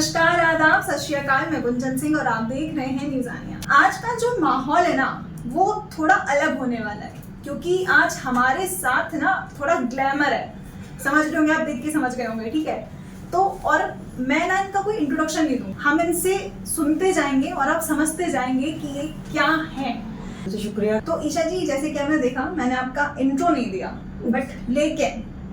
नमस्कार, आदाब, सत श्री अकाल। मैं गुंजन सिंह और आप देख रहे हैं न्यूज़ आनिया। आज का जो माहौल है ना, वो थोड़ा अलग होने वाला है, क्योंकि आज हमारे साथ ना थोड़ा ग्लैमर है। समझ रहे होंगे आप, देख के समझ गए होंगे, ठीक है। तो और मैं ना इनका कोई इंट्रोडक्शन नहीं दूँ, हम इनसे सुनते जाएंगे और आप समझते जाएंगे कि ये क्या है। तो शुक्रिया। तो ईशा जी, जैसे कि आपने देखा, मैंने आपका इंट्रो नहीं दिया, बट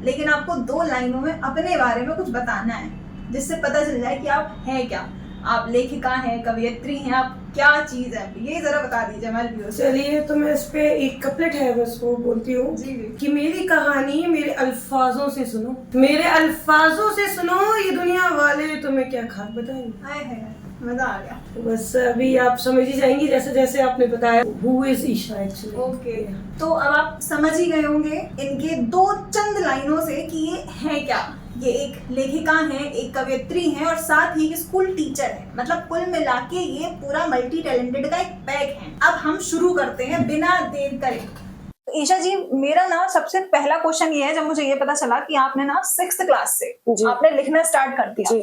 लेकिन आपको 2 लाइनों में अपने बारे में कुछ बताना है, जिससे पता चल जाए कि आप हैं क्या। आप लेखिका हैं, कवयित्री हैं, आप क्या चीज है, ये जरा बता दीजिए हमारे व्यूअर्स को। चलिए, तो मैं इस पे एक कपलेट है बस वो बोलती हूँ कि मेरी कहानी मेरे अल्फाजों से सुनो, मेरे अल्फाजों से सुनो, ये दुनिया वाले तुम्हें क्या खाक बताएंगे। हाय हाय, मजा आ गया। तो बस अभी आप समझ ही जाएंगी जैसे जैसे आपने बताया who is Isha actually. Okay, तो अब आप समझ ही गए होंगे इनके 2 चंद लाइनों से कि ये है क्या। ये एक लेखिका हैं, एक कवयित्री हैं और साथ ही एक स्कूल टीचर है। मतलब कुल मिला के ये पूरा मल्टी टैलेंटेड का एक पैक है। अब हम शुरू करते हैं बिना देर करे। ईशा जी, मेरा ना सबसे पहला क्वेश्चन ये है, जब मुझे ये पता चला कि आपने ना 6th क्लास से आपने लिखना स्टार्ट कर दिया,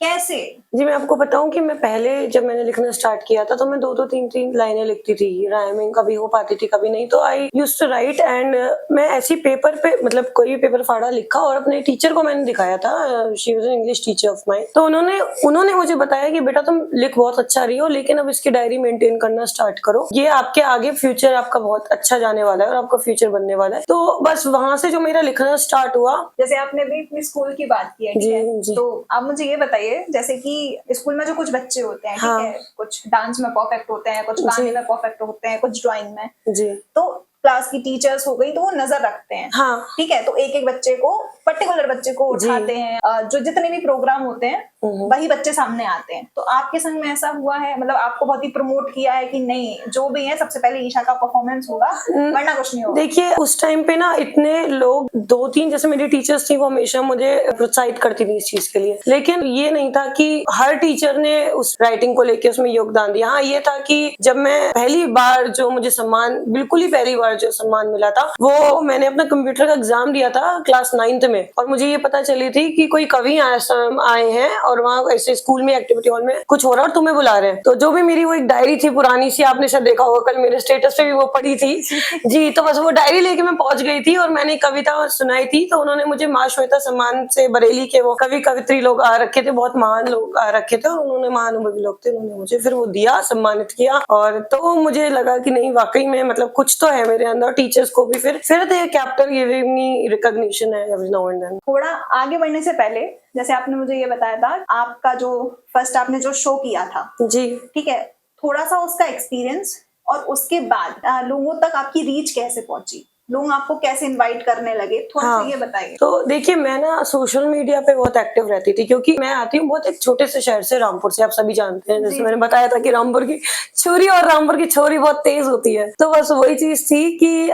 कैसे? जी, मैं आपको बताऊं कि मैं पहले जब मैंने लिखना स्टार्ट किया था तो मैं 2-2 3-3 लाइनें लिखती थी, राइमिंग कभी हो पाती थी कभी नहीं। तो I used to write and मैं ऐसी पेपर पे मतलब कोई पेपर फाड़ा लिखा और अपने टीचर को मैंने दिखाया था। She was an English teacher of mine. तो उन्होंने मुझे बताया कि बेटा तुम लिख बहुत अच्छा रही हो, लेकिन अब इसकी डायरी मेंटेन करना स्टार्ट करो, ये आपके आगे फ्यूचर आपका बहुत अच्छा जाने वाला है और आपका फ्यूचर बनने वाला है। तो बस वहां से जो मेरा लिखना स्टार्ट हुआ। जैसे आपने भी अपनी स्कूल की बात की है, ठीक है? तो आप मुझे ये बताइए, जैसे कि स्कूल में जो कुछ बच्चे होते हैं, ठीक है, कुछ डांस में परफेक्ट होते हैं, कुछ गाने में परफेक्ट होते हैं, कुछ ड्राइंग में, तो क्लास की टीचर्स हो गई तो वो नजर रखते हैं, ठीक है। तो एक बच्चे को, पर्टिकुलर बच्चे को उठाते हैं, जो जितने भी प्रोग्राम होते हैं वही बच्चे सामने आते हैं। तो आपके संग में ऐसा हुआ है, मतलब आपको बहुत ही प्रमोट किया है कि नहीं, जो भी है सबसे पहले ईशा का परफॉर्मेंस होगा, वरना कुछ नहीं होगा? देखिए, उस टाइम पे ना इतने लोग 2-3 जैसे मेरी टीचर्स थी, वो हमेशा मुझे प्रोत्साहित करती थी इस चीज के लिए, लेकिन ये नहीं था कि हर टीचर ने उस राइटिंग को लेके उसमें योगदान दिया। हाँ, ये था कि जब मैं पहली बार जो मुझे सम्मान, बिल्कुल ही पहली बार जो सम्मान मिला था, वो मैंने अपना कंप्यूटर का एग्जाम दिया था क्लास 9th में, और मुझे ये पता चली थी कि कोई कवि आए हैं और वहाँ ऐसे स्कूल में एक्टिविटी हॉल में कुछ हो रहा है और तुम्हें बुला रहे हैं। तो जो भी मेरी वो एक डायरी थी पुरानी सी, आपने शायद देखा होगा, कल मेरे स्टेटस पे भी वो पड़ी थी जी। तो बस वो डायरी लेके मैं पहुंच गई थी और मैंने कविता सुनाई थी। तो उन्होंने मुझे माँ श्वेता सम्मान से बरेली के वो कवि कवित्री लोग आ रखे थे, बहुत महान लोग आ रखे थे, और उन्होंने महानुभवी लोग थे, उन्होंने मुझे फिर वो दिया, सम्मानित किया। और तो मुझे लगा कि नहीं, वाकई में मतलब कुछ तो है मेरे अंदर। टीचर्स को भी फिर दे कैप्टन गिविंग मी रिकॉग्निशन है एवरी नाउ एंड देन। थोड़ा आगे बढ़ने से पहले, जैसे आपने मुझे ये बताया था, आपका जो फर्स्ट आपने जो शो किया था जी, ठीक है, थोड़ा सा उसका एक्सपीरियंस और उसके बाद लोगों तक आपकी रीच कैसे पहुंची, लोग आपको कैसे इनवाइट करने लगे, थोड़ा सा ये बताइए। तो देखिए, मैं ना सोशल मीडिया पे बहुत एक्टिव रहती थी, क्योंकि मैं आती हूँ बहुत एक छोटे से शहर से, रामपुर से। आप सभी जानते हैं, जैसे मैंने बताया था कि रामपुर की छुरी और रामपुर की छोरी बहुत तेज होती है। तो बस वही चीज थी कि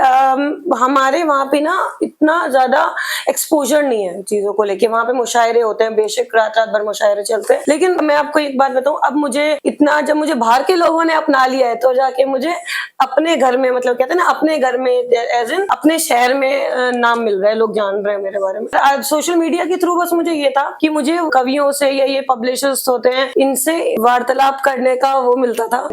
हमारे वहाँ पे ना इतना ज्यादा एक्सपोजर नहीं है चीजों को लेके। वहाँ पे मुशायरे होते हैं, बेशक रात रात भर मुशायरे चलते हैं, लेकिन मैं आपको एक बात बताऊँ, अब मुझे इतना, जब मुझे बाहर के लोगों ने अपना लिया है, तो जाके मुझे अपने घर में, मतलब कहते हैं ना, अपने घर में एज इन अपने शहर में नाम मिल रहा है, लोग जान रहे हैं मेरे बारे में। आज सोशल मीडिया के थ्रू बस मुझे ये था कि मुझे कवियों से या ये पब्लिशर्स होते हैं, इनसे वार्तालाप करने का वो मिलता था,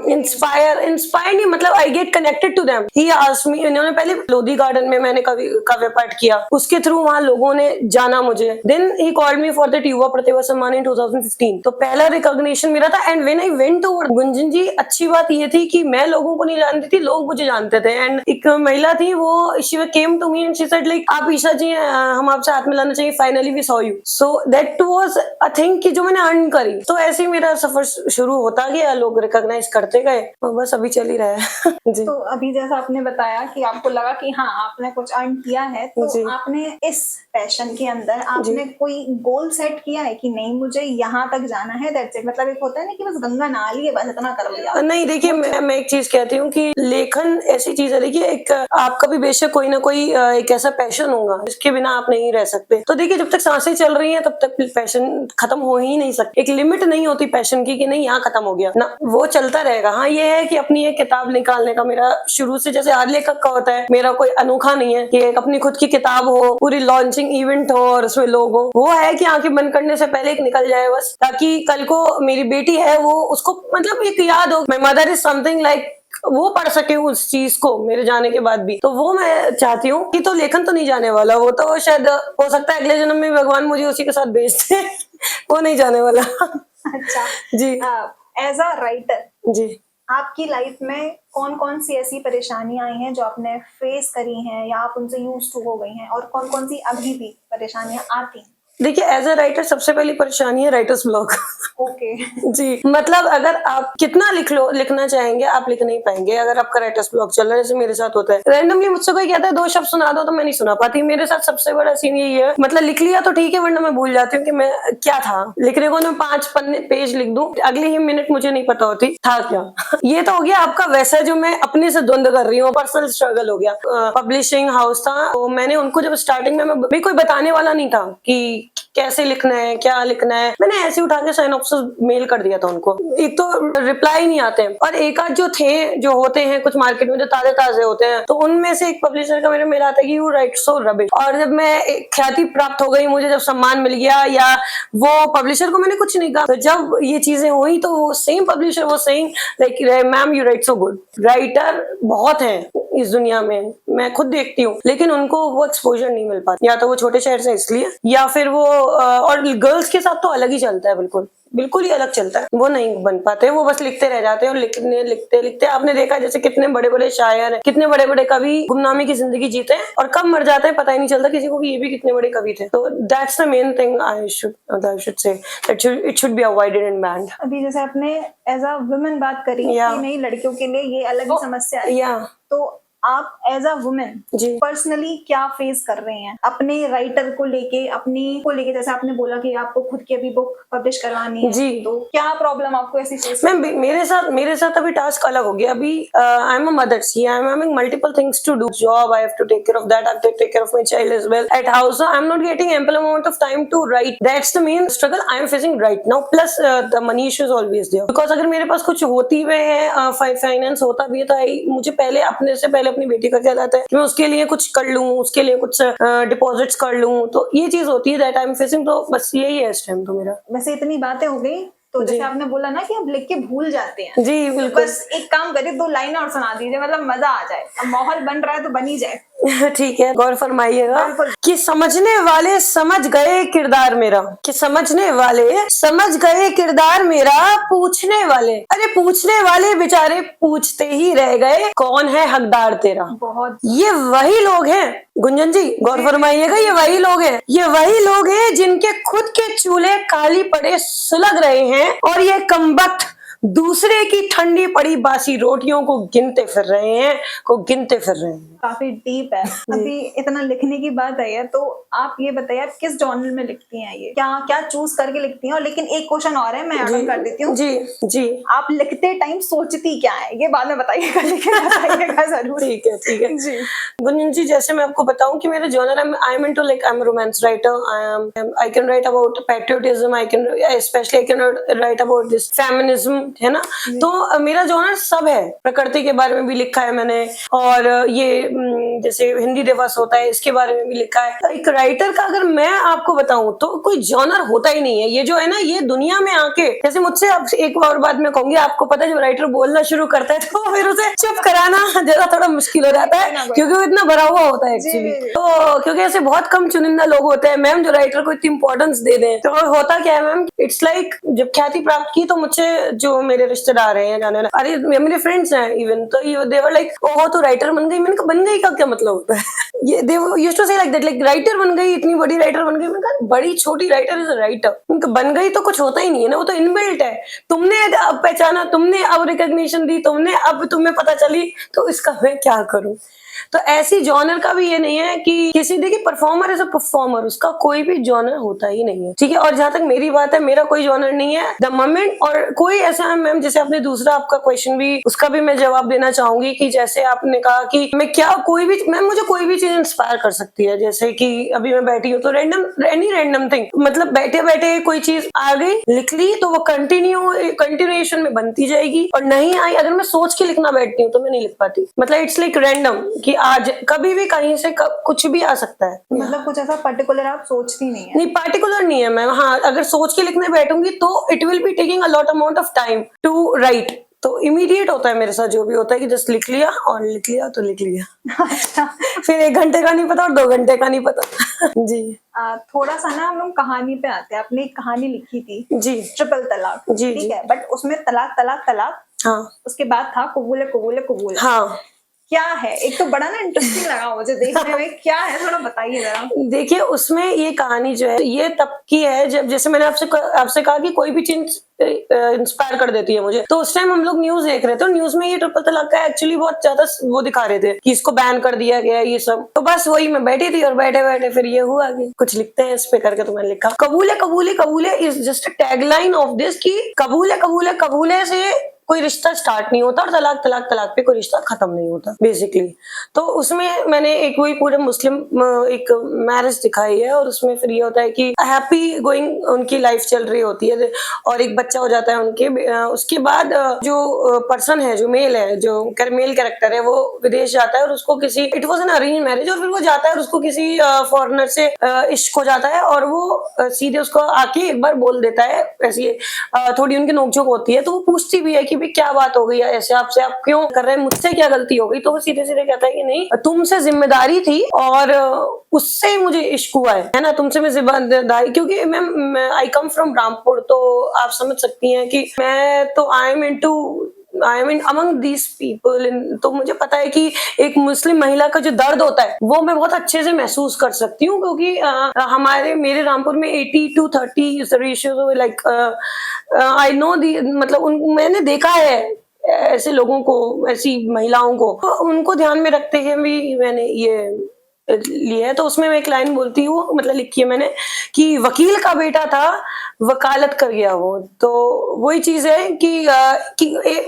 इंस्पायर नहीं, मतलब I get connected to them. He asked me, इन्होंने पहले लोधी गार्डन में मैंने काव्य पाठ किया, उसके थ्रू वहाँ लोगों ने जाना मुझे। Then he called me for that युवा प्रतिभा सम्मान इन 2015। तो पहला रिकॉग्निशन मेरा था। And when I went to Gunjan ji, अच्छी बात ये थी कि मैं लोगों को नहीं जानती थी, लोग मुझे जानते थे। एंड एक महिला थी, वो she came to me and she said like, आप ईशा जी, हम आपसे हाथ मिलाना चाहिए, finally we saw you। So that was a thing कि जो मैंने अर्न करी। तो ऐसे ही मेरा सफर शुरू होता गया, लोग रिकॉग्नाइज करते गए, और बस अभी चल ही रहा है जी। तो अभी जैसा आपने बताया कि आपको लगा कि हाँ, आपने कुछ अर्न किया है, तो आपने इस पैशन के अंदर आपने कोई गोल सेट किया है कि नहीं, मुझे यहाँ तक जाना है, दैट्स इट? मतलब एक होता है ना कि बस गंगा नहा ली है, बस इतना कर लिया। नहीं, देखिए, मैं एक चीज कहती हूँ कि लेखन ऐसी चीज है, देखिए, एक आपका भी बेशक कोई ना कोई एक ऐसा पैशन होगा जिसके बिना आप नहीं रह सकते। तो देखिए, जब तक सांसें चल रही हैं तब तक पैशन खत्म हो ही नहीं सकती। एक लिमिट नहीं होती पैशन की कि नहीं यहाँ खत्म हो गया ना, वो चलता रहेगा। हाँ, ये है कि अपनी एक किताब निकालने का मेरा शुरू से, जैसे हर लेखक का होता है, मेरा कोई अनोखा नहीं है कि एक अपनी खुद की किताब हो, पूरी लॉन्चिंग इवेंट हो और उसमें लोग हो। वो है कि आंखें बंद करने से पहले एक निकल जाए बस, ताकि कल को मेरी बेटी है वो उसको मतलब एक याद हो, my mother is something like, वो पढ़ सके उस चीज को मेरे जाने के बाद भी। तो वो मैं चाहती हूँ कि तो लेखन तो नहीं जाने वाला, वो तो शायद हो सकता है अगले जन्म में भगवान मुझे उसी के साथ भेज दे वो नहीं जाने वाला। अच्छा जी। एज अ राइटर जी, आपकी लाइफ में कौन कौन सी ऐसी परेशानियां आई हैं जो आपने फेस करी हैं या आप उनसे यूज टू हो गई हैं, और कौन कौन सी अभी भी परेशानियां आती हैं? देखिए, एज अ राइटर सबसे पहली परेशानी है राइटर्स ब्लॉक। ओके। जी, मतलब अगर आप कितना लिखना चाहेंगे आप लिख नहीं पाएंगे अगर आपका राइटर्स ब्लॉक चल रहा है, जैसे मेरे साथ होता है। रैंडमली मुझसे कोई कहता है 2 शब्द सुना दो, तो मैं नहीं सुना पाती। मेरे साथ सबसे बड़ा सीन यही है, मतलब लिख लिया तो ठीक है, वरना मैं भूल जाती हूँ कि मैं क्या था लिखने को। मैं 5 पेज लिख दूं, अगले ही मिनट मुझे नहीं पता होती था क्या। ये तो हो गया आपका वैसा जो मैं अपने से द्वंद कर रही हूँ, पर्सनल स्ट्रगल हो गया। पब्लिशिंग हाउस था, तो मैंने उनको जब स्टार्टिंग में, मैं कोई बताने वाला नहीं था कि कैसे लिखना है, क्या लिखना है। मैंने ऐसे उठा के साइनॉप्सिस मेल कर दिया था उनको। एक तो रिप्लाई नहीं आते, और एक आध जो होते हैं कुछ मार्केट में जो ताजे होते हैं, तो उनमें से एक पब्लिशर का मेरे मेल आता है कि यू राइट सो रबिश। और जब मैं ख्याति प्राप्त हो गई, मुझे जब सम्मान मिल गया, या वो पब्लिशर को मैंने कुछ नहीं कहा, तो जब ये चीजें हुई तो वो सेम पब्लिशर वो saying like ma'am you right so good. Writer बहुत है इस दुनिया में, मैं खुद देखती हूँ, लेकिन उनको वो एक्सपोजर नहीं मिल पाता। या तो वो छोटे शहर से इसलिए, या फिर वो और गर्ल्स के साथ तो अलग ही चलता है, बिल्कुल ही अलग चलता है। वो नहीं बन पाते, वो बस लिखते रह जाते हैं, और लिखते आपने देखा जैसे कितने बड़े बड़े शायर हैं, कितने बड़े बड़े कवि गुमनामी की जिंदगी जीते हैं और कब मर जाते हैं पता ही नहीं चलता किसी को कि ये भी कितने बड़े कवि थे। तो that's the main thing I should say, it should be avoided and band. अभी जैसे आपने एज अ वुमेन बात करी कि नहीं, लड़कियों के लिए ये अलग ही समस्या है, तो आप एज अ वुमेन पर्सनली क्या फेस कर रहे हैं अपने राइटर को लेके जैसे आपने बोला कि आपको खुद की अभी बुक पब्लिश करवानी है, तो क्या प्रॉब्लम आपको ऐसी फेस? मैम, मेरे साथ अभी टास्क अलग हो गया। अभी I am a mother, see I am having multiple things to do, job, I have to take care of that, I have to take care of my child as well at house, I am not getting ample amount of time to write. That's the main struggle I am facing right now, plus the money issue is always there. Because अगर मेरे पास कुछ होती हुए है, finance होता भी है, तो मुझे पहले अपनी बेटी का क्या आता है कि मैं उसके लिए कुछ कर लूं, उसके लिए कुछ डिपॉजिट्स कर लूं, तो ये चीज होती है दैट आई एम फेसिंग। तो बस यही है इस टाइम तो मेरा। वैसे इतनी बातें हो गई, तो जैसे आपने बोला ना कि आप लिख के भूल जाते हैं, जी बिल्कुल। तो बस एक काम करिए, 2 लाइनें और सुना दीजिए, मतलब मजा आ जाए। अब माहौल बन रहा है तो बन ही जाए। ठीक है, गौर फरमाइएगा कि समझने वाले समझ गए किरदार मेरा, कि समझने वाले समझ गए किरदार मेरा, पूछने वाले बेचारे पूछते ही रह गए, कौन है हकदार तेरा। बहुत ये वही लोग हैं गुंजन जी, गौर फरमाइएगा, ये वही लोग हैं जिनके खुद के चूल्हे काली पड़े सुलग रहे हैं, और ये कमबख्त दूसरे की ठंडी पड़ी बासी रोटियों को गिनते फिर रहे हैं। काफी डीप है। अभी इतना लिखने की बात आई है, तो आप ये बताइए आप किस जॉनर में लिखती हैं, ये क्या चूज करके लिखती हैं? और लेकिन एक क्वेश्चन और है, मैं ऐड कर देती हूँ। जी, आप लिखते टाइम सोचती क्या है, ये बाद में बताइएगा, लेकिन बताइएगा जरूर। ठीक है जी। गुंजन जी, जैसे मैं आपको बताऊं कि मेरा genre, I am into like, I am romance writer, I can write about patriotism, I can write about this feminism, है ना। तो मेरा जॉनर सब है, प्रकृति के बारे में भी लिखा है मैंने, और ये जैसे हिंदी दिवस होता है इसके बारे में भी लिखा है। एक राइटर का अगर मैं आपको बताऊं तो कोई जॉनर होता ही नहीं है। ये जो है ना, ये दुनिया में आके, जैसे मुझसे आप एक और बात मैं कहूंगी, आपको पता है जब राइटर बोलना शुरू करता है तो फिर उसे चुप कराना जरा थोड़ा मुश्किल हो जाता है, क्योंकि वो इतना भरा हुआ होता है एक्चुअली। तो क्योंकि ऐसे बहुत कम चुनिंदा लोग होते हैं मैम जो राइटर को इतनी इंपॉर्टेंस दे दें। तो होता क्या है मैम, इट्स लाइक जब ख्याति प्राप्त की तो मुझसे जो मेरे रिश्तेदार हैं, जाने अरे मेरे फ्रेंड्स हैं इवन, तो देवर लाइक ओहो तो राइटर बन गई। मैंने कहा बन गई का क्या मतलब होता है? ये दे यूज्ड टू से लाइक दैट, लाइक राइटर बन गई, इतनी बड़ी राइटर बन गई। मैंने कहा बड़ी छोटी राइटर इज अ राइटर। उनका बन गई तो कुछ होता ही नहीं है ना, वो तो इनबिल्ट है। तुमने अब पहचाना, तुमने अब रिकॉग्निशन दी, तुमने अब तुम्हें पता चली, तो इसका मैं क्या करूं। तो ऐसी जॉनर का भी ये नहीं है कि किसी, देखिए परफॉर्मर एज अ परफॉर्मर, उसका कोई भी जॉनर होता ही नहीं है, ठीक है। और जहां तक मेरी बात है, मेरा कोई जॉनर नहीं है द मोमेंट, और कोई ऐसा मैम जैसे आपने दूसरा आपका क्वेश्चन भी, उसका भी मैं जवाब देना चाहूंगी कि जैसे आपने कहा कि मैं क्या कोई भी, मैम मुझे कोई भी चीज इंस्पायर कर सकती है। जैसे कि अभी मैं बैठी हूँ तो रैंडम थिंग, मतलब बैठे बैठे कोई चीज आ गई, लिख ली, तो वो कंटिन्यूएशन में बनती जाएगी। और नहीं आई, अगर मैं सोच के लिखना बैठती हूँ तो मैं नहीं लिख पाती। मतलब इट्स लाइक रैंडम कि आज कभी भी कहीं से कुछ भी आ सकता है। मतलब कुछ ऐसा पर्टिकुलर आप सोचती नहीं है? नहीं, पार्टिकुलर नहीं है मैम। हाँ, अगर सोच के लिखने बैठूंगी तो it will be taking a lot amount of time to write. तो इमीडिएट होता है मेरे साथ जो भी होता है कि जस्ट लिख लिया और लिख लिया तो लिख लिया। अच्छा। फिर 1 घंटे का नहीं पता और 2 घंटे का नहीं पता। जी। थोड़ा सा ना हम लोग कहानी पे आते हैं। आपने एक कहानी लिखी थी जी। ट्रिपल तलाक, जी, ठीक जी। है, बट उसमें तलाक तलाक तलाक, हाँ उसके बाद था कबूल कबूल कबूल। हाँ। क्या है? एक तो बड़ा ना इंटरेस्टिंग लगा मुझे देखने में, क्या है थोड़ा बताइए जरा। देखिए, उसमें ये कहानी जो है ये तब की है जब, जैसे मैंने आपसे कहा कि कोई भी चीज इंस्पायर कर देती है मुझे। तो उस टाइम हम लोग न्यूज देख रहे थे, न्यूज में ये ट्रिपल तलाक का एक्चुअली बहुत ज्यादा वो दिखा रहे थे कि इसको बैन कर दिया गया ये सब। तो बस वही मैं बैठी थी और बैठे बैठे फिर ये हुआ कि कुछ लिखते हैं इस पे करके, तो मैंने लिखा कबूले कबूले कबूले is just a tagline of this, कि कबूले कबूले कबूले से कोई रिश्ता स्टार्ट नहीं होता और तलाक तलाक तलाक पे कोई रिश्ता खत्म नहीं होता बेसिकली। तो उसमें मैंने एक वही पूरे मुस्लिम एक मैरिज दिखाई है, और उसमें फिर ये होता है कि हैप्पी गोइंग उनकी लाइफ चल रही होती है और एक बच्चा हो जाता है उनके। उसके बाद जो पर्सन है, जो मेल है, जो मेल कैरेक्टर है, वो विदेश जाता है और उसको किसी, it was an arrange marriage, और फिर वो जाता है और उसको किसी फॉरेनर से इश्क हो जाता है, और वो सीधे उसको आके एक बार बोल देता है। ऐसी थोड़ी उनकी नोकझोंक होती है, तो वो पूछती भी है कि क्या बात हो गई है ऐसे आपसे, आप क्यों कर रहे हैं, मुझसे क्या गलती हो गई। तो वो सीधे सीधे कहता है कि नहीं, तुमसे जिम्मेदारी थी और उससे मुझे इश्क हुआ है ना, तुमसे मैं जिम्मेदारी, क्योंकि ma'am I come from Rampur, तो आप समझ सकती हैं कि मैं तो I am among these people. तो मुझे पता है कि एक मुस्लिम महिला का जो दर्द होता है वो मैं बहुत अच्छे से महसूस कर सकती हूँ, क्योंकि मेरे रामपुर में 80-30 ratio, like I know the, मतलब मैंने देखा है ऐसे लोगों को, ऐसी महिलाओं को, तो उनको ध्यान में रखते हुए भी मैंने ये लिया है। तो उसमें मैं एक लाइन बोलती हूँ, मतलब लिखी है मैंने, कि वकील का बेटा था वकालत कर गया वो। तो वही चीज है कि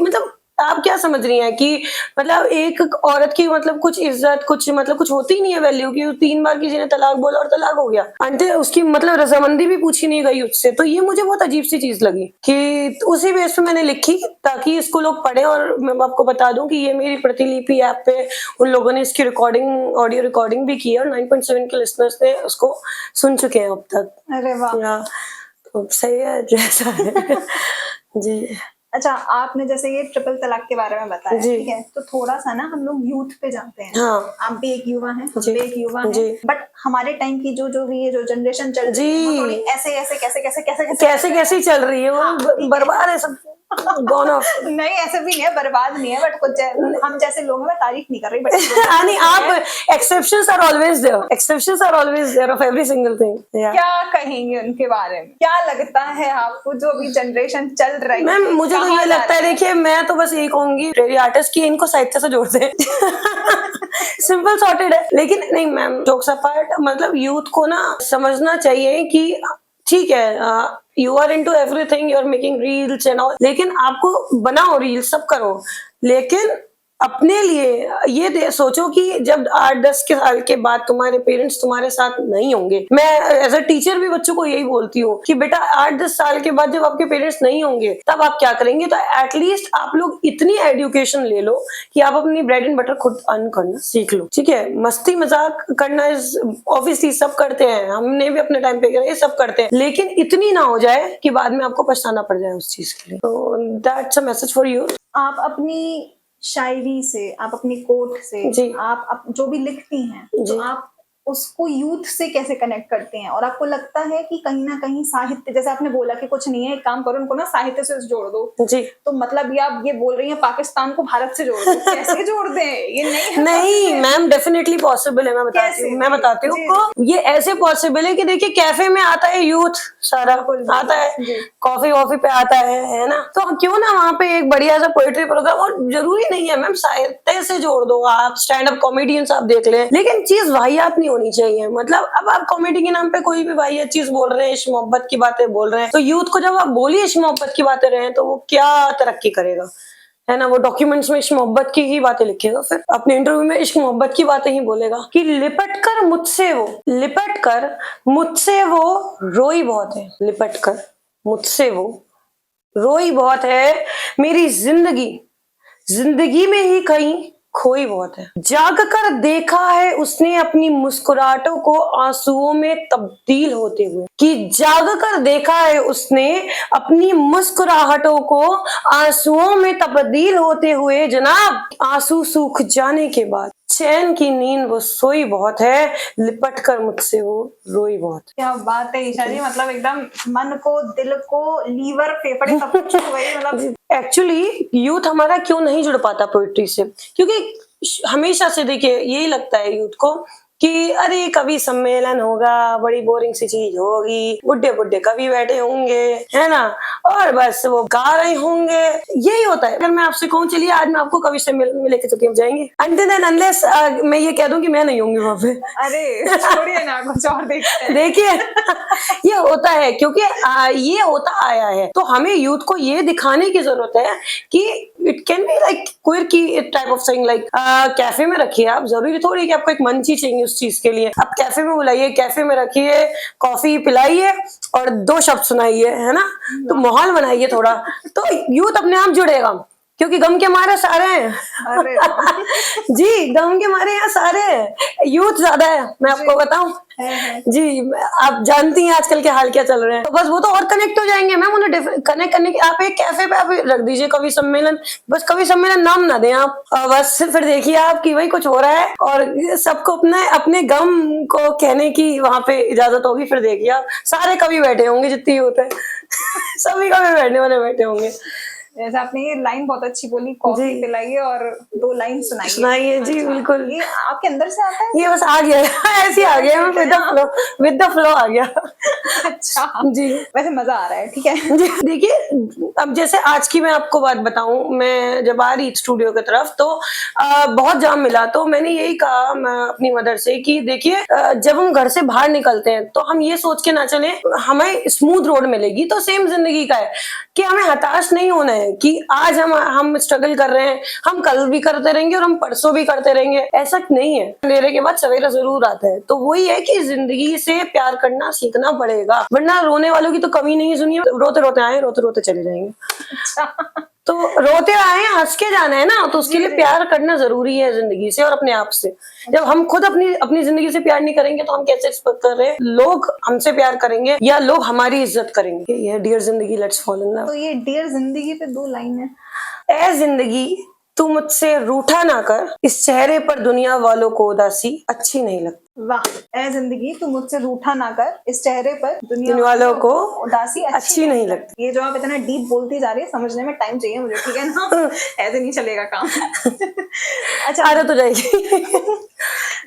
मतलब आप क्या समझ रही हैं कि मतलब एक औरत की मतलब कुछ इज्जत, कुछ मतलब कुछ होती नहीं है वैल्यू की। 3 बार किसी ने तलाक बोला और तलाक हो गया, अंते उसकी मतलब रजामंदी भी पूछी नहीं गई उससे। तो ये मुझे बहुत अजीब सी चीज लगी कि उसी बेस पे मैंने लिखी ताकि इसको लोग पढ़ें। और मैं आपको बता दूं कि ये मेरी प्रतिलिपि ऐप पे उन लोगों ने इसकी रिकॉर्डिंग, ऑडियो रिकॉर्डिंग भी की है, और 9.7 के लिसनर्स ने उसको सुन चुके हैं अब तक। अरे वाह, तो सही है जैसा है। जी। अच्छा, आपने जैसे ये ट्रिपल तलाक के बारे में बताया, ठीक है, तो थोड़ा सा ना हम लोग यूथ पे जाते हैं। हाँ। आप भी एक युवा हैं, हम भी एक युवा हैं, जी। बट हमारे टाइम की जो भी ये जो जनरेशन चल रही है, वो थोड़ी ऐसे कैसे चल रही है, वो बर्बाद है सब, गॉन ऑफ। नहीं, ऐसे भी नहीं है, बर्बाद नहीं है, बट कुछ हम जैसे लोगों में तारीफ नहीं कर रही, बट नहीं, आप exceptions are always there of every single thing. क्या कहेंगे उनके बारे में? क्या लगता है आपको जो अभी जनरेशन चल रही है? मैम मुझे तो ये लगता है, देखिए मैं तो बस यही कहूंगी प्रेरी आर्टिस्ट की, इनको साहित्य से जोड़ दे। सिंपल सॉर्टेड है। लेकिन नहीं मैम, जोक्स अपार्ट, मतलब यूथ को ना समझना चाहिए कि ठीक है, you are into everything, you are making reels and all, लेकिन आपको बनाओ रील्स, सब करो, लेकिन अपने लिए ये सोचो कि जब 8-10 के साल के बाद तुम्हारे पेरेंट्स तुम्हारे साथ नहीं होंगे, मैं एज अ टीचर भी बच्चों को यही बोलती हूँ कि बेटा 8-10 साल के बाद जब आपके पेरेंट्स नहीं होंगे तब आप क्या करेंगे। तो एटलीस्ट आप लोग इतनी एजुकेशन ले लो कि आप अपनी ब्रेड एंड बटर खुद अर्न करना सीख लो, ठीक है। मस्ती मजाक करना ऑब्वियसली सब करते हैं, हमने भी अपने टाइम पे किया, ये सब करते हैं, लेकिन इतनी ना हो जाए कि बाद में आपको पछताना पड़ जाए उस चीज के लिए। तो that's a message for you. आप अपनी शायरी से, आप अपनी कोट से, आप जो भी लिखती हैं, तो आप उसको यूथ से कैसे कनेक्ट करते हैं? और आपको लगता है कि कहीं ना कहीं साहित्य, जैसे आपने बोला कि कुछ नहीं है, एक काम करो, उनको ना साहित्य से जोड़ दो जी, तो मतलब ये आप ये बोल रही हैं पाकिस्तान को भारत से जोड़ दो, कैसे जोड़ दें? ये नहीं मैम, डेफिनेटली पॉसिबल है। मैं बताती हूँ ये ऐसे पॉसिबल है कि देखिए कैफे में आता है यूथ सारा, आता है कॉफी वॉफी पे आता है ना, तो क्यों ना वहाँ पे एक बढ़िया सा पोएट्री प्रोग्राम, और जरूरी नहीं है मैम साहित्य से जोड़ दो, आप स्टैंड अप कॉमेडियंस आप देख ले, लेकिन चीज वाहियात नहीं होनी चाहिए। मतलब अब आप कॉमेडी के नाम पे कोई भी वाहियात चीज बोल रहे हैं, इश्क मोहब्बत की बातें बोल रहे हैं, तो यूथ को जब आप बोलिए इश्क मोहब्बत की बातें रहे तो वो क्या तरक्की करेगा, है ना। वो डॉक्यूमेंट्स में इश्क मोहब्बत की ही बातें लिखेगा, फिर अपने इंटरव्यू में इश्क मोहब्बत की बातें ही बोलेगा कि लिपट कर मुझसे वो रोई बहुत है, लिपट कर मुझसे वो रोई बहुत है, मेरी जिंदगी में ही कहीं खोई बहुत है। जाग कर देखा है उसने अपनी मुस्कुराहटों को आंसुओं में तब्दील होते हुए, कि जाग कर देखा है उसने अपनी मुस्कुराहटों को आंसुओं में तब्दील होते हुए, जनाब आंसू सूख जाने के बाद चैन की नींद वो सोई बहुत है, लिपट कर मुझसे वो रोई बहुत है। क्या बात है ईशा जी, मतलब एकदम मन को, दिल को, लीवर, फेफड़े सब कुछ वही, मतलब एक्चुअली यूथ हमारा क्यों नहीं जुड़ पाता पोइट्री से, क्योंकि हमेशा से देखिए यही लगता है यूथ को कि अरे कवि सम्मेलन होगा, बड़ी बोरिंग सी चीज होगी, बुड्ढे बुड्ढे कवि बैठे होंगे, है ना, और बस वो गा रहे होंगे, यही होता है। अगर मैं आपसे कहूँ चलिए आज मैं आपको कवि सम्मेलन में लेके चलती, हम जाएंगे, अनटिल एंड अनलेस मैं ये कह दूं कि मैं नहीं होंगी वहां पे, अरे छोड़िए ना, कुछ और देखते हैं। देखिए ये होता है क्योंकि ये होता आया है, तो हमें यूथ को ये दिखाने की जरूरत है कि it can be like queer की type of thing, like cafe में रखिए आप, जरूरी थोड़ी कि आपको एक मंच ही चाहिए उस चीज के लिए, आप कैफे में बुलाइए, कैफे में रखिए, कॉफी पिलाइए और 2 शब्द सुनाइए, है ना, तो माहौल बनाइए थोड़ा, तो यूथ अपने आप जुड़ेगा, क्योंकि गम के मारे सारे हैं। अरे जी गम के मारे यहाँ सारे हैं, यूथ ज्यादा है, मैं आपको बताऊं जी, आप जानती हैं आजकल के हाल क्या चल रहे हैं, तो बस वो तो और कनेक्ट हो जाएंगे मैम, उन्हें कनेक्ट करने की आप एक कैफे पे आप रख दीजिए कवि सम्मेलन, बस कवि सम्मेलन नाम ना दें आप, बस फिर देखिए आप कि भाई कुछ हो रहा है और सबको अपने गम को कहने की वहां पे इजाजत होगी, फिर देखिए आप सारे कवि बैठे होंगे जितने होते हैं सभी कवि बैठने वाले बैठे होंगे। जैसे आपने ये लाइन बहुत अच्छी बोली, कॉफी पिलाइए और 2 लाइन सुनाइए। जी बिल्कुल, ये आपके अंदर से आता है? ये बस आ गया ऐसे ही आ गया, विद द फ्लो आ गया। अच्छा जी वैसे मजा आ रहा है, ठीक है जी। देखिए अब जैसे आज की मैं आपको बात बताऊं, मैं जब आ रही स्टूडियो की तरफ तो बहुत जाम मिला, तो मैंने यही कहा अपनी मदर से कि देखिए जब हम घर से बाहर निकलते हैं तो हम ये सोच के ना चले हमें स्मूथ रोड मिलेगी, तो सेम जिंदगी का है कि हमें हताश नहीं होना है कि आज हम स्ट्रगल कर रहे हैं, हम कल भी करते रहेंगे और हम परसों भी करते रहेंगे, ऐसा नहीं है, अंधेरे के बाद सवेरा जरूर आता है। तो वही है कि जिंदगी से प्यार करना सीखना पड़ेगा, वरना रोने वालों की तो कमी नहीं सुनी, रोते रोते आए रोते रोते चले जाएंगे। अच्छा तो रोते आए हंस के जाना है ना, तो उसके लिए प्यार करना जरूरी है जिंदगी से और अपने आप से। जब हम खुद अपनी जिंदगी से प्यार नहीं करेंगे तो हम कैसे एक्सपेक्ट कर रहे हैं लोग हमसे प्यार करेंगे या लोग हमारी इज्जत करेंगे। ये डियर जिंदगी लेट्स फॉल इन लव। तो ये डियर जिंदगी पे 2 लाइन है। ए जिंदगी तू मुझसे रूठा ना कर, इस चेहरे पर दुनिया वालों को उदासी अच्छी नहीं लगती। वाह, ए जिंदगी तू मुझसे रूठा ना कर, इस चेहरे पर दुनिया वालों को उदासी अच्छी नहीं लगती। ये जो आप इतना डीप बोलती जा रही है, समझने में टाइम चाहिए मुझे, ठीक है ना ऐसे नहीं चलेगा काम अच्छा आदत हो जाएगी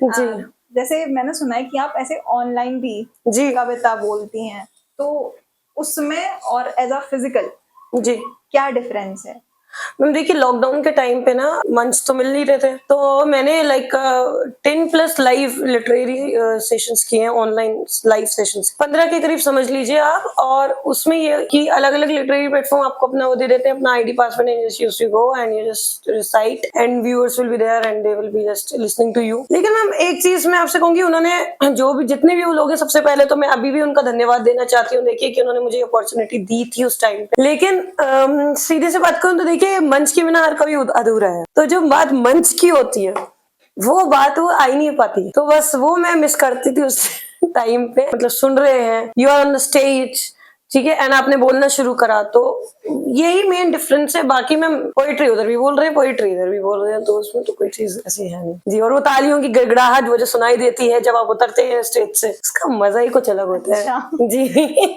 जी। जैसे मैंने सुना है कि आप ऐसे ऑनलाइन भी जी कविता बोलती हैं, तो उसमें और एज अ फिजिकल जी क्या डिफरेंस है? मैम देखिए लॉकडाउन के टाइम पे ना मंच तो मिल नहीं रहे थे, तो मैंने लाइक 10+ लाइव लिटरेरी सेशंस किए हैं, ऑनलाइन लाइव सेशंस 15 के करीब समझ लीजिए आप। और उसमें ये कि अलग अलग लिटरेरी प्लेटफॉर्म आपको अपना वो दे देते हैं, अपना ID password and just used to go and you just recite and viewers will be there and they will be just listening to you. लेकिन मैम एक चीज मैं आपसे कहूंगी, उन्होंने जो भी जितने भी वो लोग हैं, सबसे पहले तो मैं अभी भी उनका धन्यवाद देना चाहती हूँ, देखिए कि उन्होंने मुझे अपॉर्चुनिटी दी थी उस टाइम पे। लेकिन सीधे से बात करूँ तो देखिए मंच के बिना हर कभी अधूरा है, तो जो बात मंच की होती है वो बात वो आ ही नहीं पाती, तो बस वो मैं मिस करती थी उस टाइम पे। मतलब सुन रहे हैं, you are on the stage, ठीक है, एंड आपने बोलना शुरू करा, तो यही मेन डिफरेंस है। बाकी मैं पोइट्री उधर भी बोल रहे हैं, पोइट्री इधर भी बोल रहे हैं, तो उसमें तो कोई चीज ऐसी है नहीं जी। और वो तालियों की गड़गड़ाहट वो जो सुनाई देती है जब आप उतरते हैं स्टेज से, उसका मजा ही कुछ अलग होता है जी।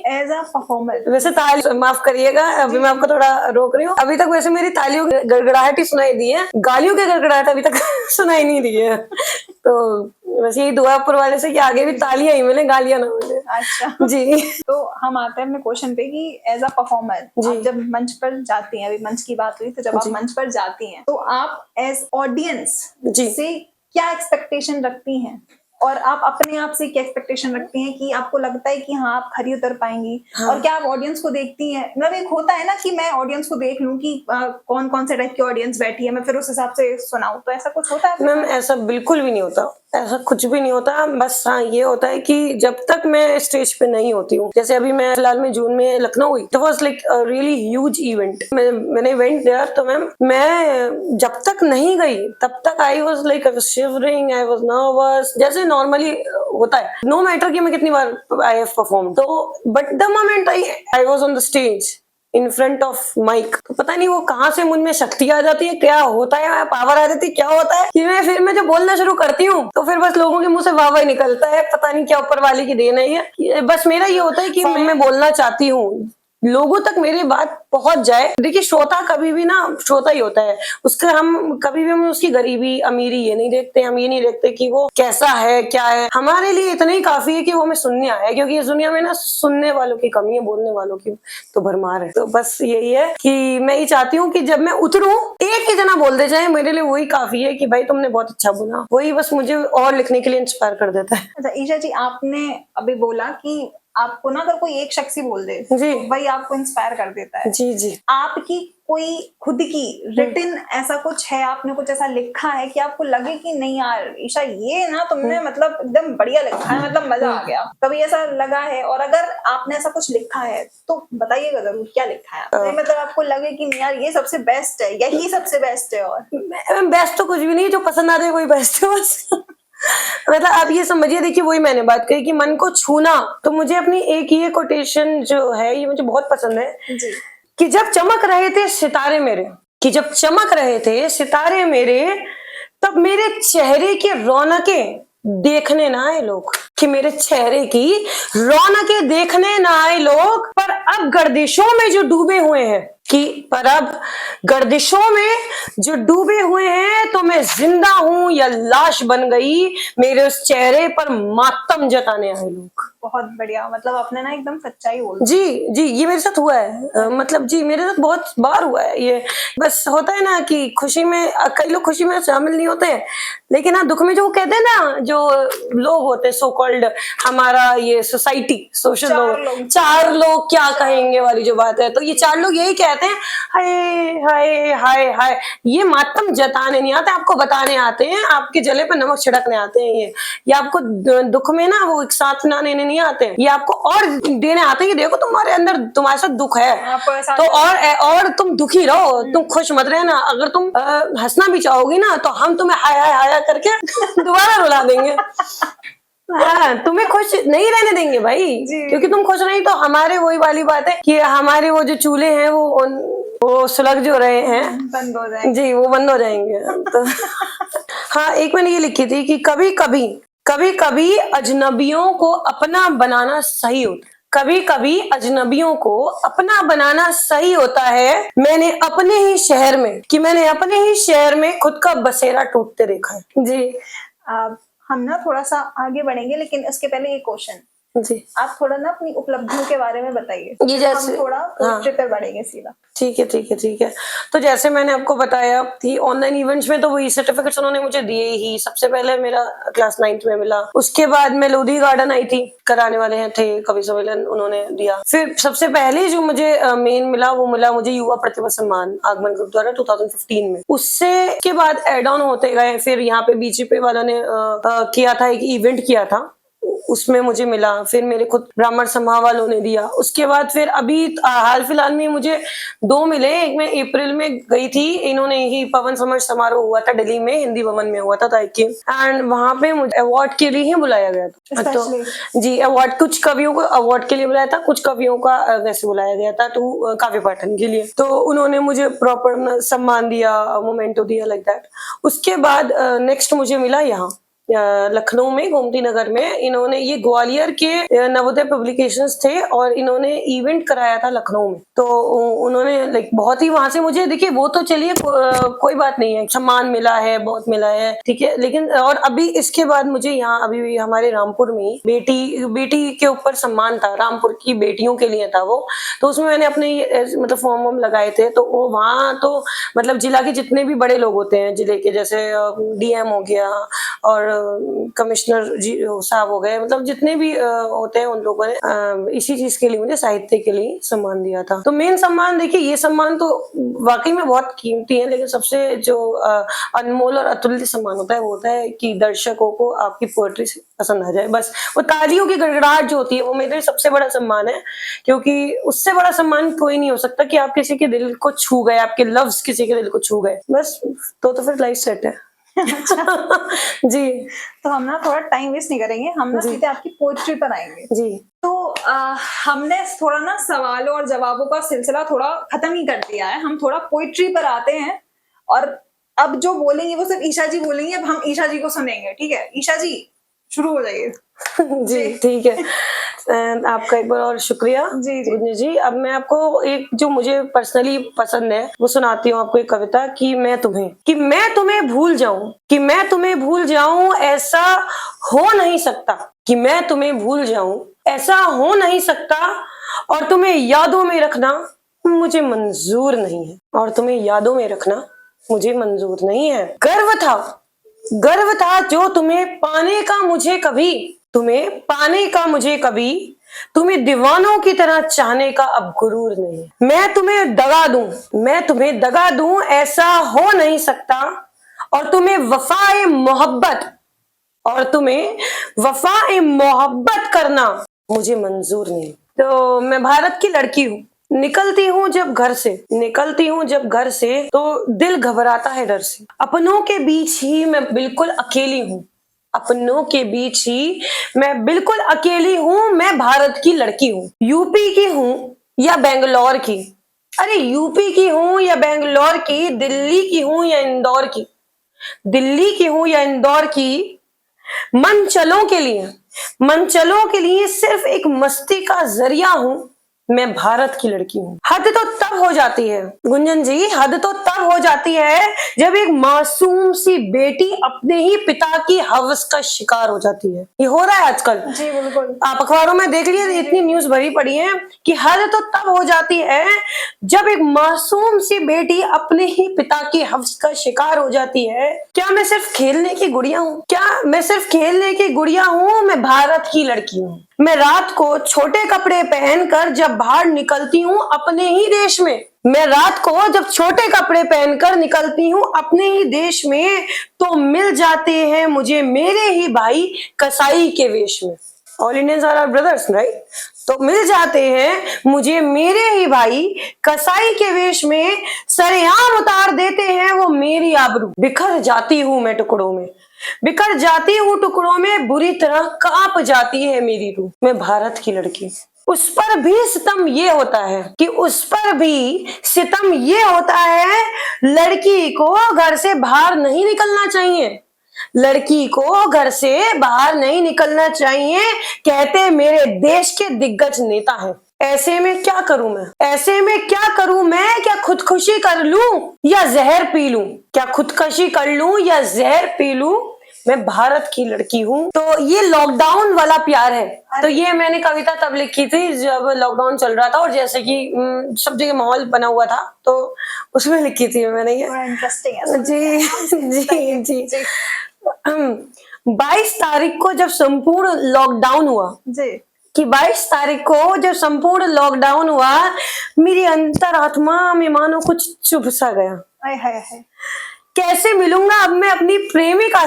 एज अ परफॉर्मर वैसे ताली माफ करिएगा, अभी मैं आपको थोड़ा रोक रही हूँ, अभी तक वैसे मेरी तालियों की गड़गड़ाहट ही सुनाई दी है, गालियों की गड़गड़ाहट अभी तक सुनाई नहीं दी है। तो वैसे यही दुआ ऊपर वाले से कि आगे भी तालियां ही मिले, गालियां ना मिले। अच्छा जी। तो हम आते हैं अपने क्वेश्चन पे कि एज अ परफॉर्मर आप जब मंच पर जाती हैं, अभी मंच की बात हुई, तो जब आप मंच पर जाती हैं तो आप एज ऑडियंस से क्या एक्सपेक्टेशन रखती हैं? और आप अपने आप से क्या एक्सपेक्टेशन रखती हैं कि आपको लगता है कि हाँ आप खरी उतर पाएंगी? हाँ। और क्या आप ऑडियंस को देखती हैं? मतलब एक होता है ना कि मैं ऑडियंस को देख लूं कि कौन कौन से टाइप की ऑडियंस बैठी है, मैं फिर उस हिसाब से सुनाऊं, तो ऐसा कुछ होता है? मैम ऐसा बिल्कुल भी नहीं होता, ऐसा कुछ भी नहीं होता। बस हाँ ये होता है कि जब तक मैं स्टेज पे नहीं होती हूँ, जैसे अभी मैं फिलहाल में जून में लखनऊ हुई, तो was like really huge event. मैंने इवेंट दिया, तो मैम मैं जब तक नहीं गई तब तक I was like shivering, I was nervous, जैसे नॉर्मली होता है, नो मैटर कि मैं कितनी बार आई हैव परफॉर्म। तो but the moment I was on the stage in front of mic, तो पता नहीं वो कहाँ से मुझ में शक्ति आ जाती है, क्या होता है, पावर आ जाती है, क्या होता है कि मैं जब बोलना शुरू करती हूँ तो फिर बस लोगों के मुंह से वाह वाह निकलता है। पता नहीं क्या ऊपर वाले की देन है ये। बस मेरा ये होता है कि मैं बोलना चाहती हूँ, लोगों तक मेरी बात पहुंच जाए। देखिए श्रोता कभी भी ना श्रोता ही होता है, उसका हम कभी भी हम उसकी गरीबी अमीरी ये नहीं देखते, हम ये नहीं देखते कि वो कैसा है क्या है। हमारे लिए इतना ही काफी है कि वो हमें सुनने आया, क्योंकि इस दुनिया में ना सुनने वालों की कमी है, बोलने वालों की तो भरमार है। तो बस यही है कि मैं ये चाहती हूँ कि जब मैं उतरूं एक ही जना बोल दे जाए, मेरे लिए वही काफी है कि भाई तुमने बहुत अच्छा बोला, वही बस मुझे और लिखने के लिए इंस्पायर कर देता है। अच्छा ईशा जी, आपने अभी बोला कि आपको ना अगर कोई एक शख्स ही बोल दे जी तो वही आपको इंस्पायर कर देता है। जी जी। आपकी कोई खुद की रिटिन ऐसा कुछ है, आपने कुछ ऐसा लिखा है कि आपको लगे कि नहीं यार ईशा ये ना तुमने मतलब एकदम बढ़िया लिखा है, मतलब मजा आ गया, कभी ऐसा लगा है? और अगर आपने ऐसा कुछ लिखा है तो बताइएगा जरूर क्या लिखा है आपने, मतलब आपको लगे कि नहीं यार ये सबसे बेस्ट है, यही सबसे बेस्ट है। और बेस्ट तो कुछ भी नहीं, जो पसंद आ रहा है वही बेस्ट है बस। मतलब आप ये समझिए, देखिए वही मैंने बात कही कि मन को छूना, तो मुझे अपनी एक ये कोटेशन जो है ये मुझे बहुत पसंद है जी। कि जब चमक रहे थे सितारे मेरे, कि जब चमक रहे थे सितारे मेरे, तब मेरे चेहरे की रौनकें देखने ना आए लोग, कि मेरे चेहरे की रौनकें देखने ना आए लोग, पर अब गर्दिशों में जो डूबे हुए हैं, कि पर अब गर्दिशों में जो डूबे हुए हैं, तो मैं जिंदा हूं या लाश बन गई, मेरे उस चेहरे पर मातम जताने आए लोग। बहुत बढ़िया, मतलब आपने ना एकदम सच्चाई बोल जी जी, ये मेरे साथ हुआ है। मतलब जी मेरे साथ बहुत बार हुआ है ये। बस होता है ना कि खुशी में कई लोग खुशी में शामिल नहीं होते, लेकिन हाँ दुख में जो कहते हैं ना, जो लोग होते हैं सो कॉल्ड हमारा ये सोसाइटी सोशल लोग, चार लोग क्या कहेंगे वाली जो बात है, तो ये चार लोग यही कहते हैं हाय हाय हाय हाय। ये मातम जताने नहीं आते, आपको बताने आते हैं, आपके जले पर नमक छिड़कने आते हैं ये आपको दुख में ना वो एक साथ ना लेने नहीं आते हैं, ये आपको और देने आते हैं कि देखो तुम्हारे अंदर तुम्हारे साथ दुख है तो और तुम दुखी रहो, तुम खुश मत रहना, अगर तुम हंसना भी चाहोगी ना तो हम तुम्हें हाय हाय हाय करके दोबारा रुला देंगे। हाँ, तुम्हें खुश नहीं रहने देंगे भाई, क्योंकि तुम खुश नहीं तो हमारे वही वाली बात है कि हमारे वो जो चूल्हे हैं वो सुलग जो रहे हैं बंद हो जाएंगे। जी वो बंद हो जाएंगे। तो हाँ एक मैंने ये लिखी थी कि कभी कभी अजनबियों को अपना बनाना सही होता है, कभी कभी अजनबियों को अपना बनाना सही होता है। मैंने अपने ही शहर में खुद का बसेरा टूटते देखा है। जी हम ना थोड़ा सा आगे बढ़ेंगे, लेकिन इसके पहले एक क्वेश्चन जी, आप थोड़ा ना अपनी उपलब्धियों के बारे में बताइए, ये जैसे हम थोड़ा पोएट्री पे बढ़ेंगे सीधा। ठीक है। तो जैसे मैंने आपको बताया कि ऑनलाइन इवेंट्स में तो वही सर्टिफिकेट्स उन्होंने मुझे दिए ही। सबसे पहले मेरा क्लास 9th में मिला, उसके बाद मैं लोधी गार्डन आई थी, कराने वाले हैं थे कवि सम्मेलन, उन्होंने दिया। फिर सबसे पहले जो मुझे मेन मिला वो मिला मुझे युवा प्रतिभा सम्मान आगमन ग्रुप द्वारा 2015 में। उससे के बाद एड ऑन होते गए, फिर यहाँ पे बीजेपी वालों ने किया था, एक इवेंट किया था, उसमें मुझे मिला। फिर मेरे खुद ब्राह्मण समाज वालों ने दिया। उसके बाद फिर अभी हाल फिलहाल में मुझे 2 मिले। एक मैं अप्रैल में गई थी, इन्होंने ही पवन समर समारोह हुआ था दिल्ली में, हिंदी भवन में हुआ था एंड वहां पे मुझे अवार्ड के लिए ही बुलाया गया था। तो जी अवार्ड, कुछ कवियों को अवार्ड के लिए बुलाया था, कुछ कवियों का वैसे बुलाया गया था तो काव्य पाठन के लिए। तो उन्होंने मुझे प्रॉपर सम्मान दिया, मोमेंटो दिया लाइक दैट। उसके बाद नेक्स्ट मुझे मिला यहाँ लखनऊ में गोमती नगर में। इन्होंने ये ग्वालियर के नवोदय पब्लिकेशंस थे और इन्होंने इवेंट कराया था लखनऊ में। तो उन्होंने लाइक बहुत ही वहां से मुझे, देखिए वो तो चलिए कोई बात नहीं है, सम्मान मिला है, बहुत मिला है, ठीक है। लेकिन और अभी इसके बाद मुझे यहाँ अभी भी हमारे रामपुर में बेटी के ऊपर सम्मान था, रामपुर की बेटियों के लिए था वो। तो उसमें मैंने अपने मतलब फॉर्म वॉर्म लगाए थे। तो वो वहाँ तो मतलब जिला के जितने भी बड़े लोग होते हैं, जिले के जैसे डीएम हो गया और कमिश्नर जी साहब हो गए, मतलब जितने भी होते हैं उन लोगों ने इसी चीज के लिए मुझे साहित्य के लिए सम्मान दिया था। तो मेन सम्मान देखिए, ये सम्मान तो वाकई में बहुत कीमती है, लेकिन सबसे जो अनमोल और अतुल्य सम्मान होता है वो होता है कि दर्शकों को आपकी पोएट्री पसंद आ जाए। बस वो तालियों की गड़गड़ाहट जो होती है वो मेरे लिए सबसे बड़ा सम्मान है, क्योंकि उससे बड़ा सम्मान कोई नहीं हो सकता कि आप किसी के दिल को छू गए, आपके लफ्ज किसी के दिल को छू गए, बस तो फिर लाइफ सेट है। जी, तो हम ना थोड़ा टाइम वेस्ट नहीं करेंगे, हम ना सीधे आपकी पोएट्री पर आएंगे। जी। तो हमने थोड़ा ना सवालों और जवाबों का सिलसिला थोड़ा खत्म ही कर दिया है, हम थोड़ा पोएट्री पर आते हैं। और अब जो बोलेंगे वो सिर्फ ईशा जी बोलेंगे, अब हम ईशा जी को सुनेंगे, ठीक है? ईशा जी शुरू हो जाइए। जी ठीक है, आपका एक बार और शुक्रिया गुंजन जी। अब मैं आपको एक जो मुझे पर्सनली पसंद है वो सुनाती हूँ आपको, एक कविता कि मैं तुम्हें भूल जाऊं, कि मैं तुम्हें भूल जाऊं ऐसा हो नहीं सकता, कि मैं तुम्हें भूल जाऊं ऐसा हो नहीं सकता, और तुम्हें यादों में रखना मुझे मंजूर नहीं है, और तुम्हें यादों में रखना मुझे मंजूर नहीं है। गर्व था जो तुम्हें पाने का मुझे कभी, तुम्हें दीवानों की तरह चाहने का अब गुरूर नहीं। मैं तुम्हें दगा दूं ऐसा हो नहीं सकता, और तुम्हें वफाए मोहब्बत करना मुझे मंजूर नहीं। तो मैं भारत की लड़की हूँ, निकलती हूँ जब घर से तो दिल घबराता है डर से। अपनों के बीच ही मैं बिल्कुल अकेली हूँ, मैं भारत की लड़की हूँ। यूपी की हूँ या बेंगलोर की, दिल्ली की हूँ या इंदौर की, मनचलों के लिए सिर्फ एक मस्ती का जरिया हूँ, मैं भारत की लड़की हूँ। हद तो तब हो जाती है गुंजन जी, जब एक मासूम सी बेटी अपने ही पिता की हवस का शिकार हो जाती है। ये हो रहा है आजकल जी बिल्कुल, आप अखबारों में देख लीजिए, इतनी न्यूज भरी पड़ी है कि हद तो तब हो जाती है जब एक मासूम सी बेटी अपने ही पिता की हवस का शिकार हो जाती है। क्या मैं सिर्फ खेलने की गुड़िया हूँ? मैं भारत की लड़की हूँ। मैं रात को छोटे कपड़े पहनकर जब बाहर निकलती हूँ अपने ही देश में, तो मिल जाते हैं मुझे मेरे ही भाई कसाई के वेश में। All Indians are our brothers, right? तो मिल जाते हैं मुझे मेरे ही भाई कसाई के वेश में, सरेआम उतार देते हैं वो मेरी आबरू। बिखर जाती हूँ टुकड़ों में, बुरी तरह कांप जाती है मेरी रूह। मैं भारत की लड़की, उस पर भी सितम ये होता है, लड़की को घर से बाहर नहीं निकलना चाहिए, कहते मेरे देश के दिग्गज नेता हैं। ऐसे में क्या करूं मैं? क्या खुदकुशी कर लूं या जहर पी लूं? मैं भारत की लड़की हूँ। तो ये लॉकडाउन वाला प्यार है। तो ये मैंने कविता तब लिखी थी जब लॉकडाउन चल रहा था, और जैसे कि सब जगह माहौल बना हुआ था, तो उसमें लिखी थी मैंने ये। इंटरेस्टिंग है। जी 22 तारीख को जब संपूर्ण लॉकडाउन हुआ, मेरी अंतरात्मा में मानो कुछ चुभ सा गया। कैसे मिलूंगा अब मैं अपनी प्रेमिका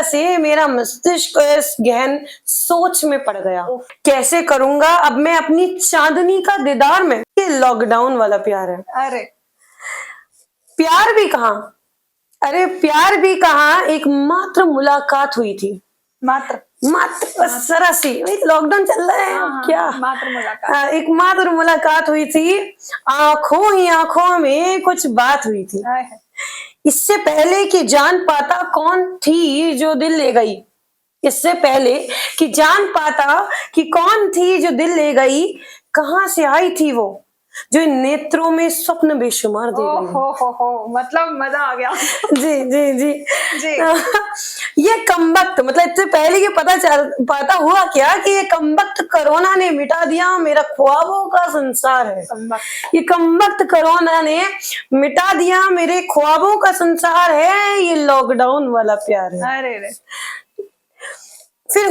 से, मेरा मस्तिष्क गहन सोच में पड़ गया। कैसे करूंगा अब मैं अपनी चांदनी का दीदार में? ये लॉकडाउन वाला प्यार है। प्यार भी कहाँ, एक मात्र मुलाकात हुई थी, मात्र जरा सी, लॉकडाउन चल रहा है क्या, एक मात्र मुलाकात हुई थी, आंखों में कुछ बात हुई थी। इससे पहले कि जान पाता कौन थी जो दिल ले गई, कहाँ से आई थी वो, जो इन नेत्रों में स्वप्न बेशुमार दे गई है। हो, मतलब मजा आ गया। जी जी जी जी। ये कमबख्त, मतलब इससे पहले कि पता हुआ क्या कि ये कमबख्त कोरोना ने मिटा दिया मेरा ख्वाबों का संसार है। ये कमबख्त कोरोना ने मिटा दिया मेरे ख्वाबों का संसार है, ये लॉकडाउन वाला प्यार है। अरे फिर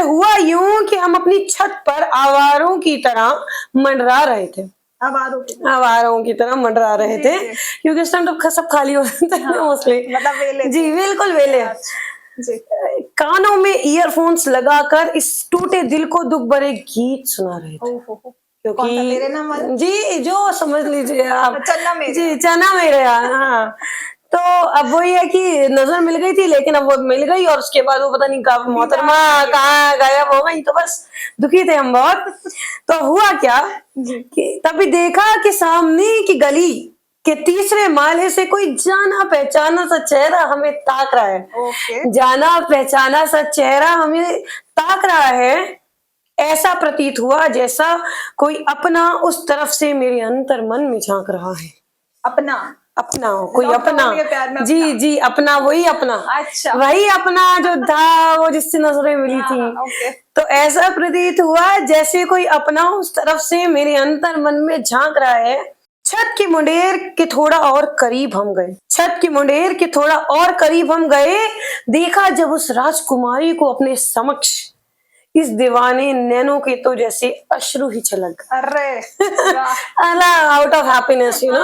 हुआ यूं कि हम अपनी छत पर आवारों की तरह मंडरा रहे थे। आवारों की तरह मंडरा रहे थे, क्योंकि इस टाइम तो सब खाली होते थे मोस्टली। मतलब वेले जी बिल्कुल वेले। जी। कानों में ईयरफोन्स लगाकर इस टूटे दिल को दुख भरे गीत सुना रहे थे। क्योंकि तेरे नाम वाला? जी, जो समझ लीजिए आप। चन्ना मेरे। जी, चन्ना मेरे। हाँ, तो अब वही है कि नजर मिल गई थी, लेकिन अब वो मिल गई और उसके बाद वो पता नहीं कब मोहतरमा कहाँ गायब हो गई, तो बस दुखी थे हम बहुत। तो हुआ क्या कि तभी देखा कि सामने की गली के तीसरे माले से कोई जाना पहचाना सा चेहरा हमें ताक रहा है। जाना पहचाना सा चेहरा हमें ताक रहा है। ऐसा प्रतीत हुआ जैसा कोई अपना उस तरफ से मेरे अंतर मन में झांक रहा है। अपना कोई अपना। जी जी, अपना, वही अपना। अच्छा। वही अपना जो था, वो जिससे नजरें मिली थी। तो ऐसा प्रतीत हुआ जैसे कोई अपना उस तरफ से मेरे अंतर मन में झांक रहा है। छत की मुंडेर के थोड़ा और करीब हम गए। देखा जब उस राजकुमारी को अपने समक्ष इस दीवाने नैनों के तो जैसे अश्रु ही छलक। अरे out of happiness, you know.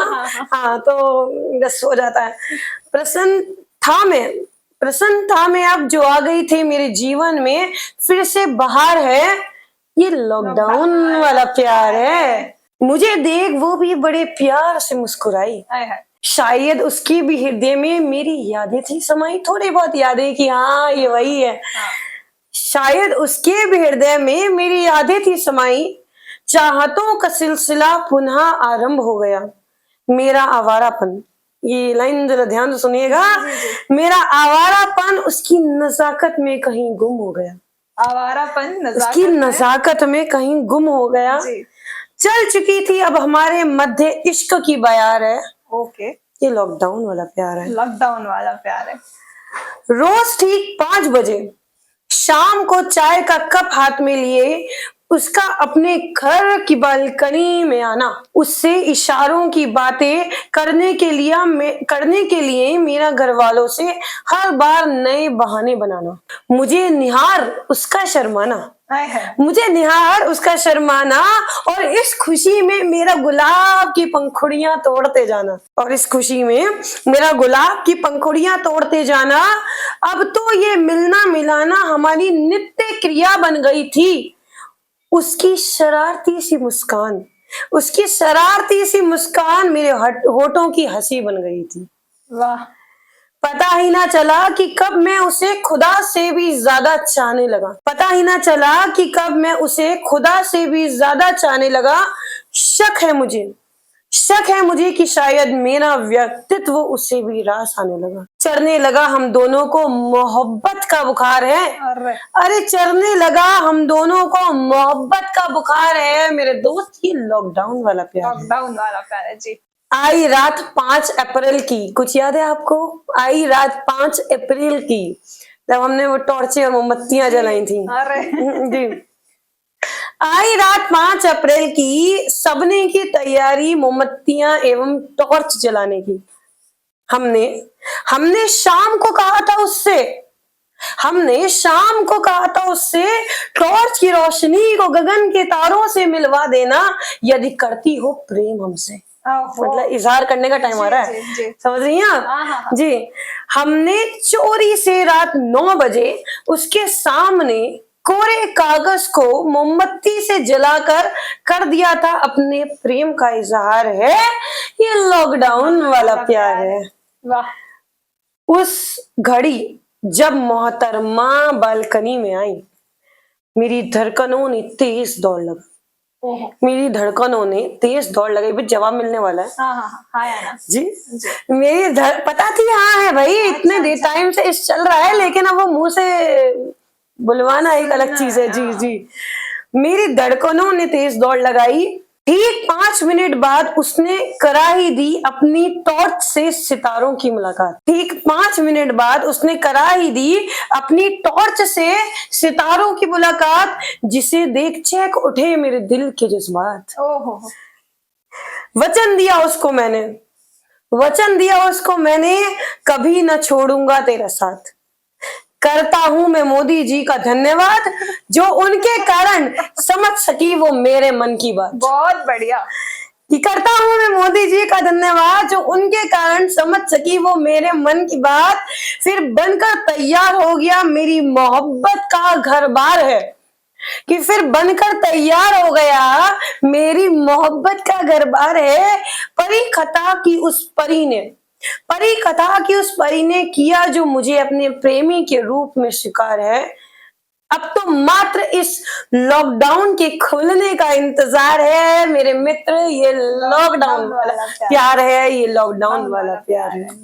हाँ, तो बस हो जाता है। प्रसन्न था मैं अब जो आ गई थी मेरे जीवन में, फिर से बहार है, ये लॉकडाउन वाला प्यार है। मुझे देख वो भी बड़े प्यार से मुस्कुराई। शायद उसके भी हृदय में मेरी यादें थी समाई, थोड़ी बहुत यादें कि हाँ ये वही है। शायद उसके भी हृदय में मेरी यादें थी समाई। चाहतों का सिलसिला पुनः आरंभ हो गया। मेरा आवारापन, ये लाइन जरा ध्यान से सुनिएगा। मेरा आवारापन उसकी नजाकत में कहीं गुम हो गया। उसकी नजाकत में कहीं गुम हो गया। चल चुकी थी अब हमारे मध्य इश्क की बयार है। ये लॉकडाउन वाला प्यार है। रोज ठीक 5 बजे शाम को चाय का कप हाथ में लिए उसका अपने घर की बालकनी में आना, उससे इशारों की बातें करने के लिए मेरा घर वालों से हर बार नए बहाने बनाना, मुझे निहार उसका शर्माना और इस खुशी में मेरा गुलाब की पंखुड़ियां तोड़ते जाना। अब तो ये मिलना मिलाना हमारी नित्य क्रिया बन गई थी। उसकी शरारती सी मुस्कान मेरे होठों की हंसी बन गई थी। वाह। पता ही ना चला कि कब मैं उसे खुदा से भी ज्यादा चाहने लगा। शक है मुझे कि शायद मेरा व्यक्तित्व उसे भी रास आने लगा। चढ़ने लगा हम दोनों को मोहब्बत का बुखार है। मेरे दोस्त, ये लॉकडाउन वाला प्यार है जी। आई रात 5 अप्रैल की, कुछ याद है आपको? आई रात 5 अप्रैल की, जब हमने वो टॉर्चें और मोमबत्तियां जलाई थी। जी। आई रात 5 अप्रैल की, सबने की तैयारी मोमबत्तियां एवं टॉर्च जलाने की। हमने शाम को कहा था उससे टॉर्च की रोशनी को गगन के तारों से मिलवा देना यदि करती हो प्रेम हमसे। मतलब इजहार करने का टाइम आ रहा है, समझ रही हैं आप? जी। हमने चोरी से रात 9 बजे उसके सामने कोरे कागज को मोमबत्ती से जलाकर कर दिया था अपने प्रेम का इजहार है। ये लॉकडाउन वाला प्यार है। वाह। उस घड़ी जब मोहतरमा बालकनी में आई, मेरी धड़कनों ने तेज दौड़ लगाई। भी जवाब मिलने वाला है। हाँ, जी। मेरी पता थी, हाँ है भाई, इतने देर टाइम से इस चल रहा है, लेकिन अब वो मुंह से बुलवाना एक अलग चीज है। जी जी। मेरी धड़कनों ने तेज दौड़ लगाई। ठीक 5 मिनट बाद उसने करा ही दी अपनी टॉर्च से सितारों की मुलाकात। ठीक 5 मिनट बाद उसने करा ही दी अपनी टॉर्च से सितारों की मुलाकात, जिसे देख चहक उठे मेरे दिल के जज्बात। ओहो। वचन दिया उसको मैंने, वचन दिया उसको मैंने, कभी न छोड़ूंगा तेरा साथ। करता हूं मैं मोदी जी का धन्यवाद, जो उनके कारण समझ सकी वो मेरे मन की बात। बहुत बढ़िया। कि करता हूं मैं मोदी जी का धन्यवाद, जो उनके कारण समझ सकी वो मेरे मन की बात। फिर बनकर तैयार हो गया मेरी मोहब्बत का घर बार है, कि फिर बनकर तैयार हो गया मेरी मोहब्बत का घर बार है। परी खता की उस परी ने, परी कथा की उस परी ने किया जो मुझे अपने प्रेमी के रूप में शिकार है। अब तो मात्र इस लॉकडाउन के खुलने का इंतजार है मेरे मित्र, ये लॉकडाउन वाला प्यार है, ये लॉकडाउन वाला प्यार है।